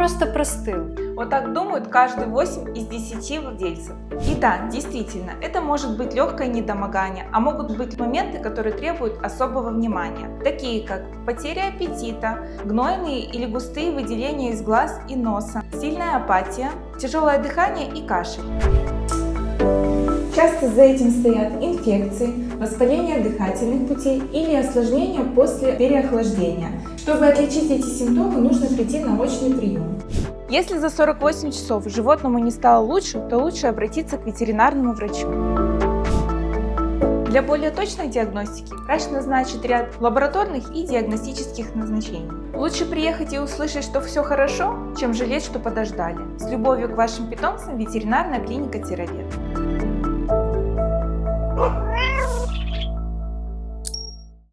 просто простыл. Вот так думают каждый 8 из 10 владельцев. И да, действительно, это может быть легкое недомогание, а могут быть моменты, которые требуют особого внимания, такие как потеря аппетита, гнойные или густые выделения из глаз и носа, сильная апатия, тяжелое дыхание и кашель. Часто за этим стоят инфекции, воспаление дыхательных путей или осложнения после переохлаждения. Чтобы отличить эти симптомы, нужно прийти на очный прием. Если за 48 часов животному не стало лучше, то лучше обратиться к ветеринарному врачу. Для более точной диагностики врач назначит ряд лабораторных и диагностических назначений. Лучше приехать и услышать, что все хорошо, чем жалеть, что подождали. С любовью к вашим питомцам, ветеринарная клиника Тировед.